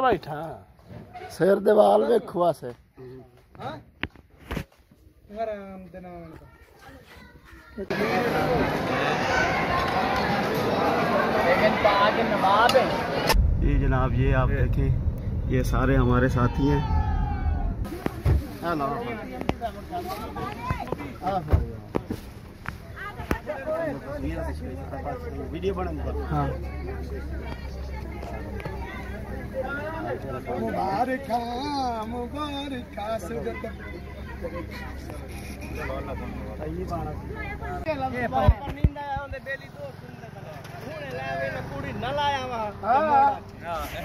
बैठा शेर देवाल वेखुआ से ये जनाब, ये आप देखें, ये सारे हमारे साथी हैं। वीडियो बना हाँ। मुबारक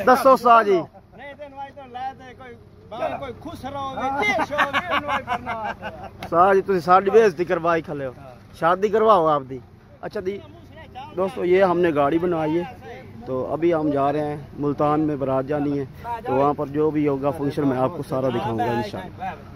दसो शाह जी शाह जी तुम साड़ी बेइज्जती करवाई खले हो, शादी करवाओ आप दी। अच्छा दी दोस्तों, ये हमने गाड़ी बनवाई है, तो अभी हम जा रहे हैं मुल्तान में, बारात जानी है, तो वहाँ पर जो भी होगा फंक्शन में आपको सारा दिखाऊंगा इंशाल्लाह।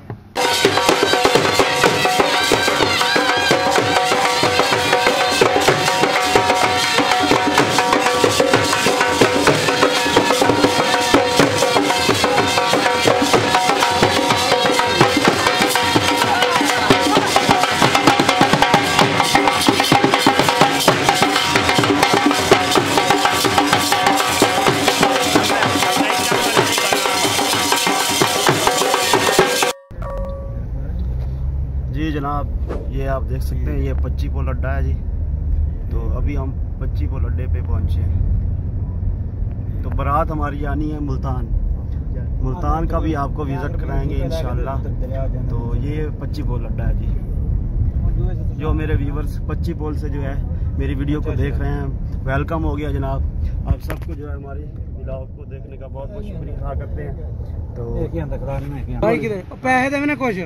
जी जनाब, ये आप देख सकते हैं, ये 25 पोल अड्डा है जी। तो अभी हम 25 पोल अड्डे पे पहुंचे हैं, तो बारात हमारी आनी है मुल्तान। मुल्तान का भी आपको विज़िट कराएंगे इंशाल्लाह। तो ये 25 पोल अड्डा है जी। जो मेरे व्यूवर्स 25 पोल से जो है मेरी वीडियो को देख रहे हैं, वेलकम हो गया जनाब। आप सबको जो है हमारी व्लॉग को देखने का बहुत बहुत शुक्रिया अदा करते हैं। तो पैसे देने कुछ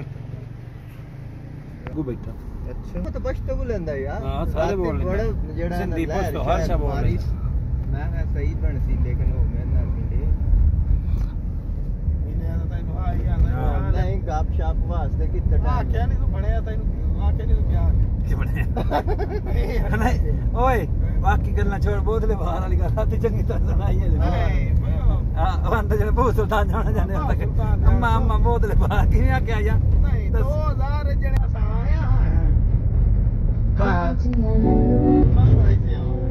बैठा अच्छा तो बस तो बुलंदा यार हां सारे बोल रहे हैं जेड़ा सिंधी पोस्ट तो हर सब बोल रहे हैं। मैं सही बन सी, लेकिन वो मैं ना मिले इने तो तैਨੂੰ आ ही आंदा नहीं गप शप वास्ते कितना टाइम क्या नहीं तू बनया तैਨੂੰ आ के नहीं क्या कि बनया नहीं ओए बाकी गल्ला छोड़, बोतले बाहर वाली गल आती चंगी तरह सुनाई है। हां अंदर जेड़ा बहुत सुल्तान जाना जाने तक अम्मा अम्मा बोतले बाहर की नहीं क्या या नहीं 2000 जेड़ा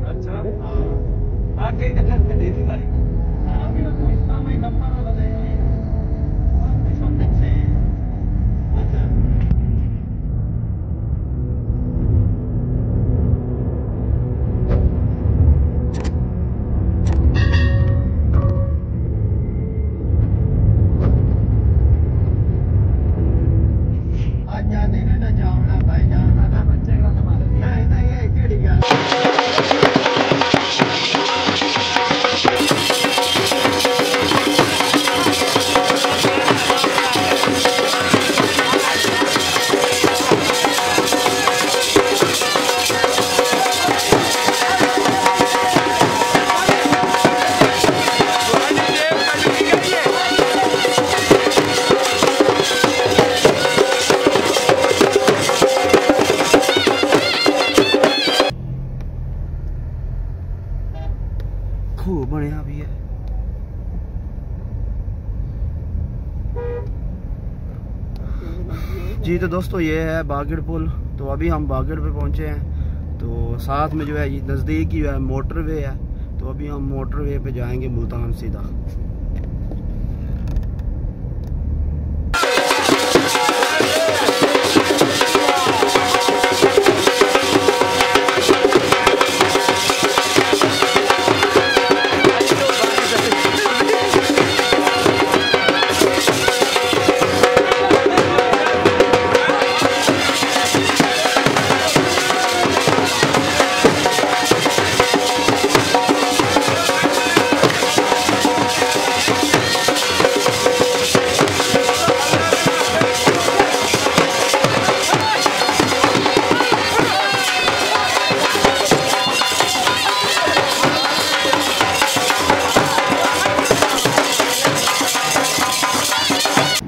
अच्छा आके दे दी भाई अभी कोई समय नंबर वाला दे खूब बढ़िया भी है। जी तो दोस्तों, ये है बागड़ पुल। तो अभी हम बागड़ पे पहुंचे हैं, तो साथ में जो है ये नज़दीक ही जो है मोटरवे है, तो अभी हम मोटरवे पे जाएंगे मुल्तान सीधा।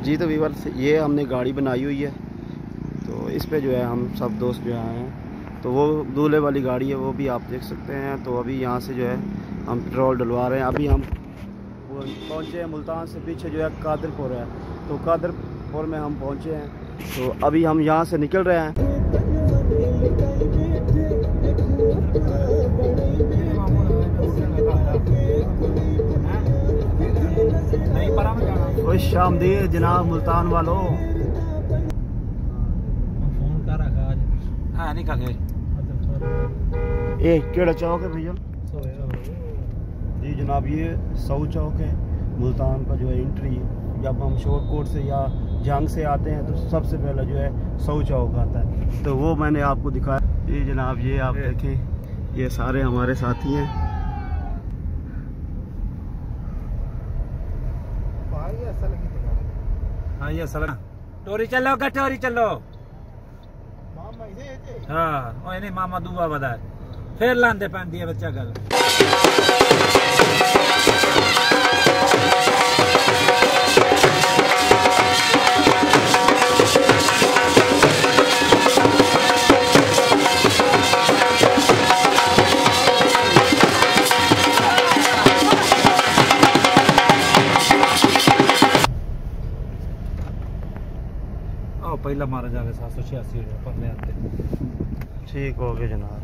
जी तो व्यूअर्स, ये हमने गाड़ी बनाई हुई है, तो इस पे जो है हम सब दोस्त जो आए हैं, तो वो दूल्हे वाली गाड़ी है, वो भी आप देख सकते हैं। तो अभी यहाँ से जो है हम पेट्रोल डलवा रहे हैं। अभी हम पहुँचे हैं मुल्तान से पीछे जो है कादरपुर है, तो कादरपुर में हम पहुँचे हैं। तो अभी हम यहाँ से निकल रहे हैं। खुश आमदीद जनाब मुल्तान वालों। फोन कर रखा आज हां नहीं खा गए ए केड़ा चौक है भैया जी जनाब? ये सऊ चौक है मुल्तान का जो है एंट्री। जब हम शोरकोट से या जंग से आते हैं तो सबसे पहले जो है सऊ चौक आता है, तो वो मैंने आपको दिखाया। ये जनाब ये आप देखें, ये सारे हमारे साथी हैं। हाँ ये सलना टोरी चलो कटोरी चलो हाँ ओए नहीं मामा दुआ बदा फिर लांदे पैंदी है बच्चा गल पहला मारा जावे 786 पन्ने आते। ठीक हो गया जनाब।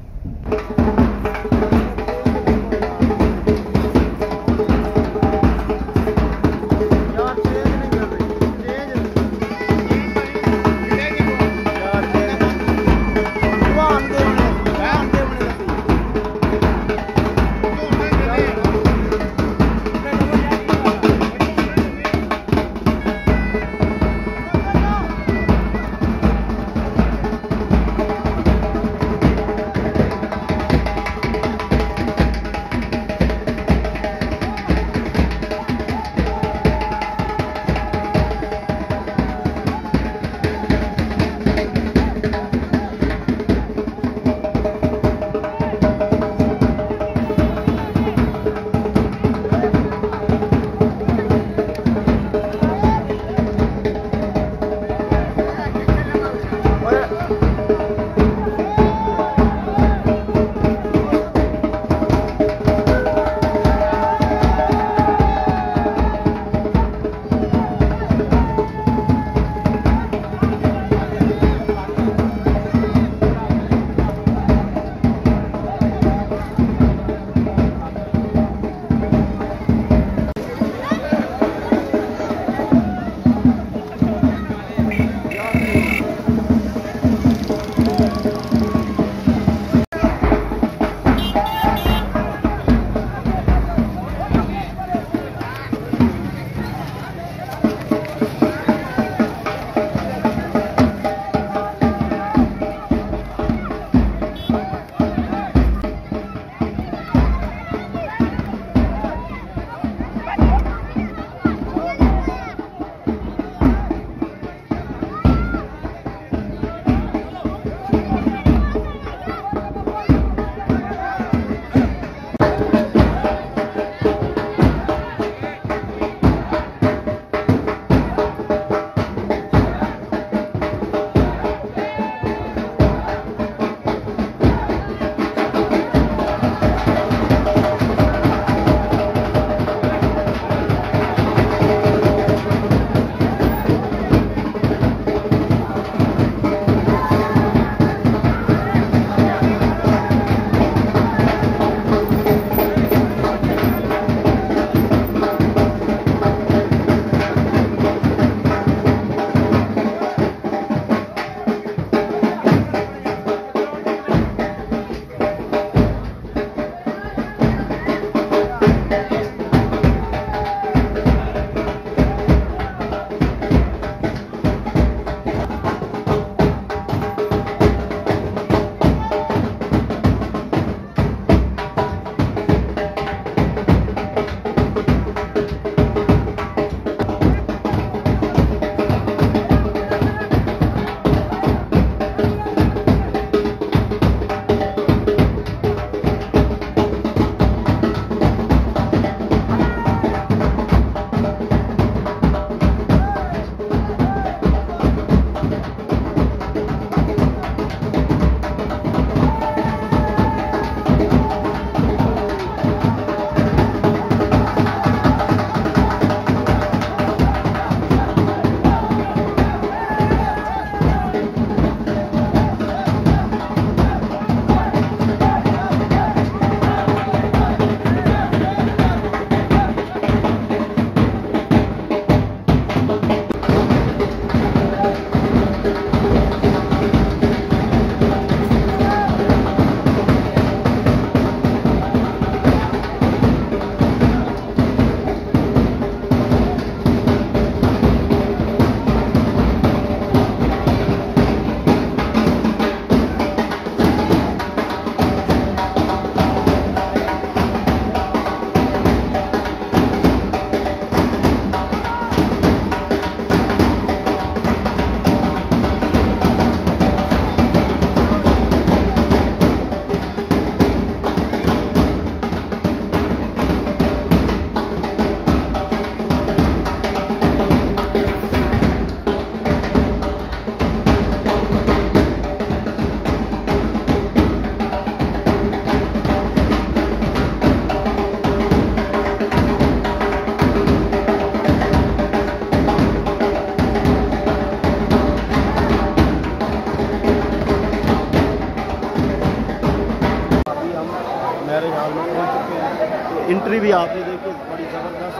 इंट्री भी आपने देखी बड़ी ज़बरदस्त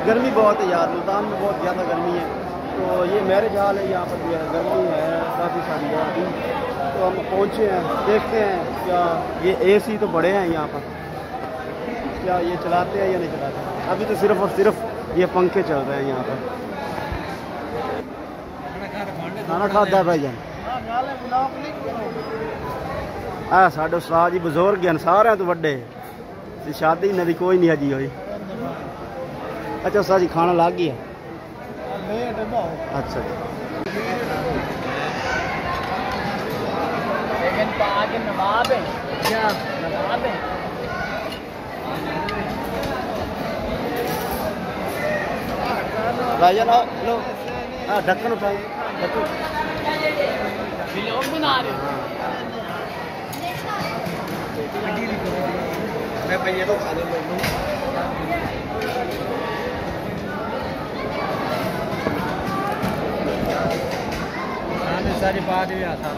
गर्मी बहुत है यार, मुल्तान में बहुत ज़्यादा गर्मी है। तो ये मैरिज हॉल है, यहाँ पर जो है गर्मी है काफ़ी सारी है अभी। तो हम पहुँचे हैं, देखते हैं क्या ये AC तो बड़े हैं यहाँ पर, क्या ये चलाते हैं या नहीं चलाते। अभी तो सिर्फ और सिर्फ ये पंखे चल रहे हैं यहाँ पर। खाना खाता है भाईजान? साढ़े उस्ताद जी बुजुर्ग हैं, सारे तो बड़े, शादी इन्हों की कोई नहीं हजी हुई। अच्छा उस्ताद जी खाना लग गया? अच्छा जी। भाईजान लो, ढक्कन उठाए, बना रहे मैं भैया तो खा सारी बात भी आता है।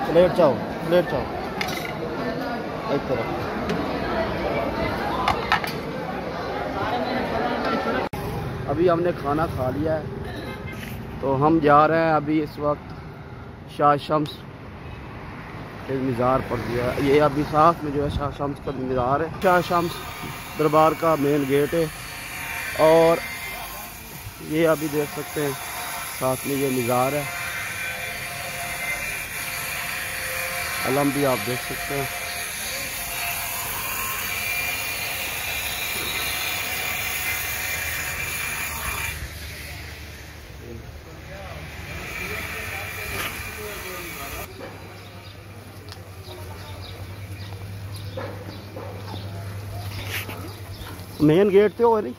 प्लेट चाहो, प्लेट चाहो एक तरफ। अभी हमने खाना खा लिया है, तो हम जा रहे हैं अभी इस वक्त शाह शम्स के मीज़ार पर जो है। ये अभी साथ में जो है शाह शम्स का मीज़ार है, शाह शम्स दरबार का मेन गेट है। और ये अभी देख सकते हैं साथ में ये मीज़ार है, अलम भी आप देख सकते हैं। मेन गेट तो हो नहीं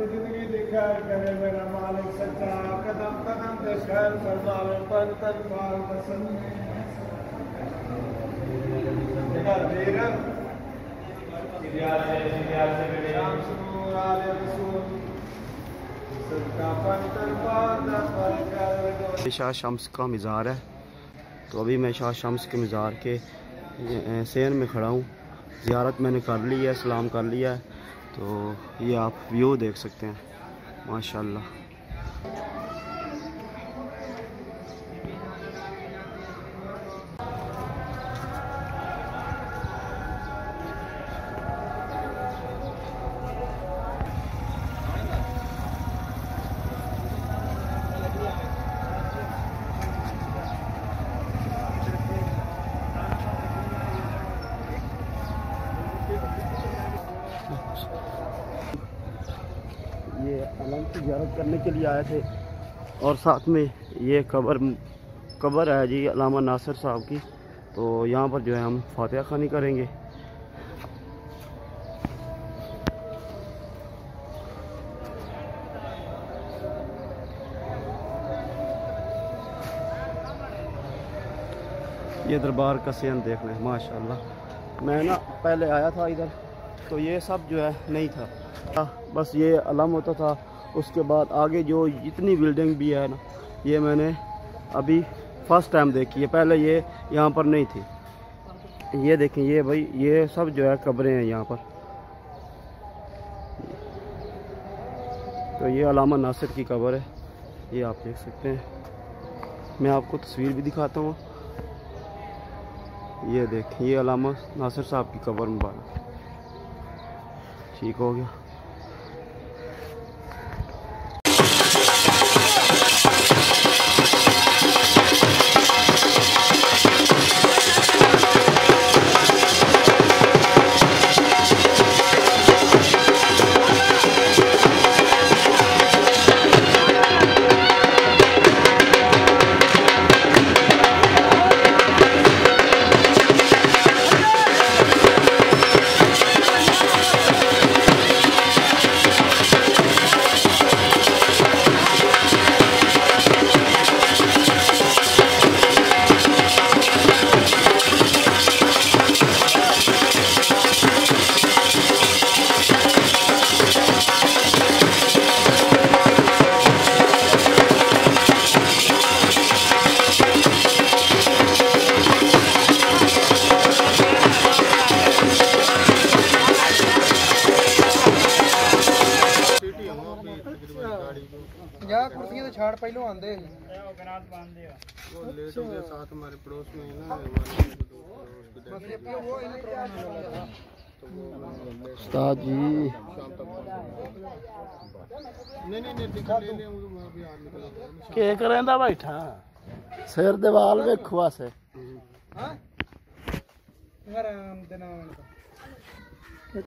जिंदगी दिखा करे मेरा मालिक सच्चा, कदम कदम पे खैर सरदार पर तलवार पसंद शाह शम्स का मीज़ार है। तो अभी मैं शाह शम्स के मीज़ार के सेन में खड़ा हूँ। ज़ियारत मैंने कर ली है, सलाम कर लिया है। तो ये आप व्यू देख सकते हैं माशाल्लाह। ये अलम की ज़ियारत करने के लिए आए थे और साथ में ये कब्र है जी अल्लामा नासिर साहब की। तो यहाँ पर जो है हम फातिहा खानी करेंगे। ये दरबार का सीन देख लें माशाल्लाह। मैं ना पहले आया था इधर तो ये सब जो है नहीं था, बस ये अलम होता था। उसके बाद आगे जो जितनी बिल्डिंग भी है ना, ये मैंने अभी फर्स्ट टाइम देखी है, पहले ये यहाँ पर नहीं थी। ये देखें, ये भाई ये सब जो है कब्रें हैं यहाँ पर। तो ये अल्लामा नासिर की कब्र है, ये आप देख सकते हैं। मैं आपको तस्वीर भी दिखाता हूँ। ये देखें, ये अल्लामा नासिर साहब की कब्र मुबारक। ठीक हो गया। यार कुर्सियां तो छाड़ पहले आंदे वो लेट हो गया साथ हमारे पड़ोस में ना उस्ताद जी नहीं दिखा ले अभी आ निकल के करेंदा बैठा सिर दे वाल वेखो आसे हां आराम दे नाल